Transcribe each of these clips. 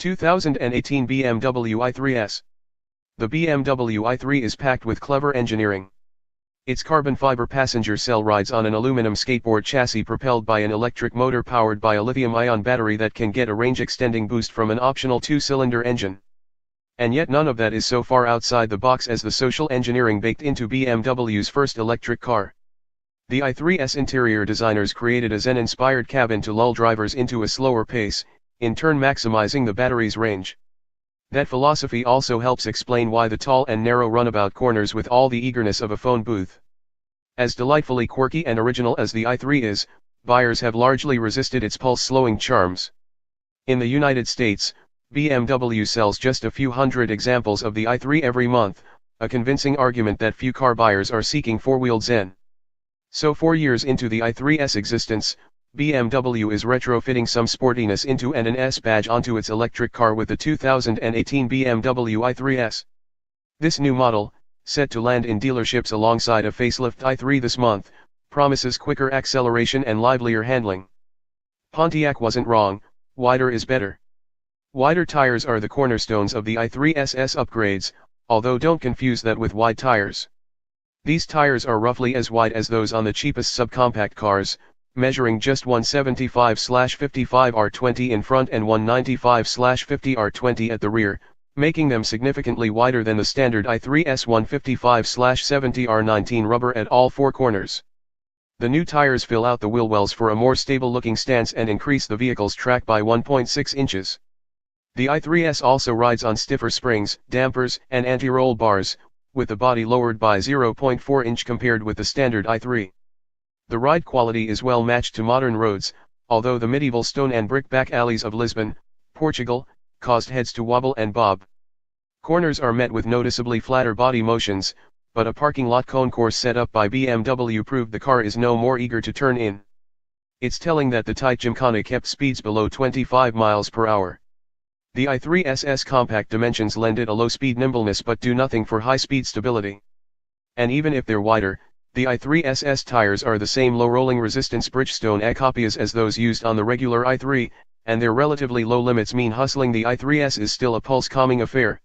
2018 BMW i3s. The BMW i3 is packed with clever engineering. Its carbon fiber passenger cell rides on an aluminum skateboard chassis propelled by an electric motor powered by a lithium-ion battery that can get a range-extending boost from an optional two-cylinder engine. And yet none of that is so far outside the box as the social engineering baked into BMW's first electric car. The i3s interior designers created a Zen-inspired cabin to lull drivers into a slower pace, in turn maximizing the battery's range. That philosophy also helps explain why the tall and narrow runabout corners with all the eagerness of a phone booth. As delightfully quirky and original as the i3 is, buyers have largely resisted its pulse-slowing charms. In the United States, BMW sells just a few hundred examples of the i3 every month, a convincing argument that few car buyers are seeking four-wheeled Zen. So 4 years into the i3's existence, BMW is retrofitting some sportiness into and an S badge onto its electric car with the 2018 BMW i3s. This new model, set to land in dealerships alongside a facelift i3 this month, promises quicker acceleration and livelier handling. Pontiac wasn't wrong, wider is better. Wider tires are the cornerstones of the i3's upgrades, although don't confuse that with wide tires. These tires are roughly as wide as those on the cheapest subcompact cars, measuring just 175/55R20 in front and 195/50R20 at the rear, making them significantly wider than the standard i3's 155/70R19 rubber at all four corners. The new tires fill out the wheel wells for a more stable-looking stance and increase the vehicle's track by 1.6 inches. The i3s also rides on stiffer springs, dampers, and anti-roll bars, with the body lowered by 0.4 inch compared with the standard i3. The ride quality is well matched to modern roads, although the medieval stone and brick back alleys of Lisbon, Portugal, caused heads to wobble and bob. Corners are met with noticeably flatter body motions, but a parking lot concourse set up by BMW proved the car is no more eager to turn in. It's telling that the tight gymkhana kept speeds below 25 miles per hour. The i3's compact dimensions lend it a low-speed nimbleness but do nothing for high-speed stability. And even if they're wider, the i3's tires are the same low rolling resistance Bridgestone copias as those used on the regular i3, and their relatively low limits mean hustling the i3s is still a pulse-calming affair.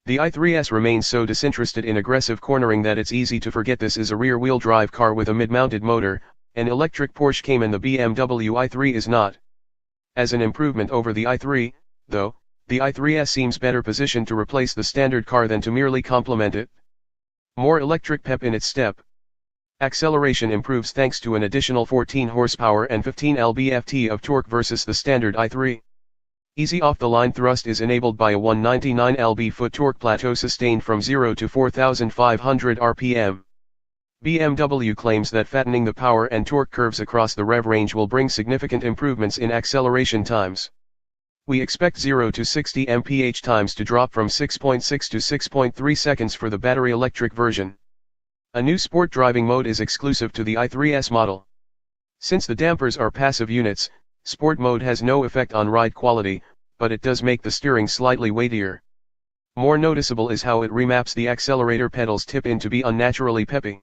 The i3s remains so disinterested in aggressive cornering that it's easy to forget this is a rear-wheel drive car with a mid-mounted motor. An electric Porsche Cayman. The BMW i3 is not. As an improvement over the i3, though, the i3s seems better positioned to replace the standard car than to merely complement it. More electric pep in its step. Acceleration improves thanks to an additional 14 horsepower and 15 lb-ft of torque versus the standard i3. Easy off-the-line thrust is enabled by a 199 lb-foot torque plateau sustained from 0 to 4,500 rpm. BMW claims that fattening the power and torque curves across the rev range will bring significant improvements in acceleration times. We expect 0 to 60 mph times to drop from 6.6 to 6.3 seconds for the battery electric version. A new sport driving mode is exclusive to the i3s model. Since the dampers are passive units, sport mode has no effect on ride quality, but it does make the steering slightly weightier. More noticeable is how it remaps the accelerator pedal's tip in to be unnaturally peppy.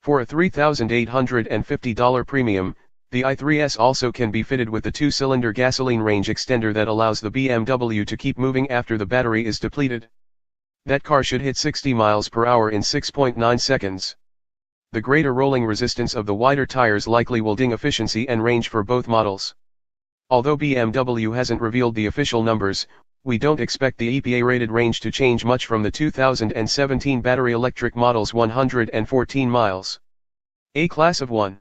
For a $3,850 premium, the i3s also can be fitted with the two-cylinder gasoline range extender that allows the BMW to keep moving after the battery is depleted. That car should hit 60 miles per hour in 6.9 seconds. The greater rolling resistance of the wider tires likely will ding efficiency and range for both models. Although BMW hasn't revealed the official numbers, we don't expect the EPA-rated range to change much from the 2017 battery electric model's 114 miles. A class of 1.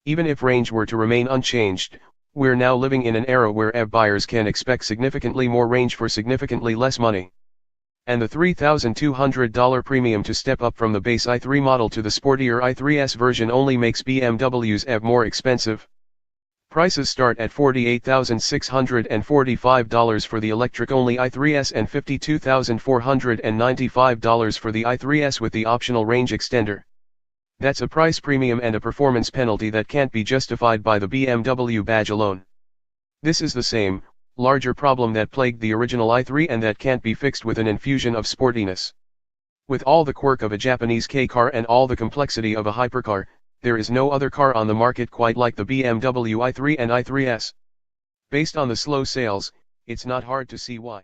Even if range were to remain unchanged, we're now living in an era where EV buyers can expect significantly more range for significantly less money. And the $3,200 premium to step up from the base i3 model to the sportier i3s version only makes BMW's EV more expensive. Prices start at $48,645 for the electric-only i3s and $52,495 for the i3s with the optional range extender. That's a price premium and a performance penalty that can't be justified by the BMW badge alone. This is the same, larger problem that plagued the original i3 and that can't be fixed with an infusion of sportiness. With all the quirk of a Japanese K-car and all the complexity of a hypercar, there is no other car on the market quite like the BMW i3 and i3s. Based on the slow sales, It's not hard to see why.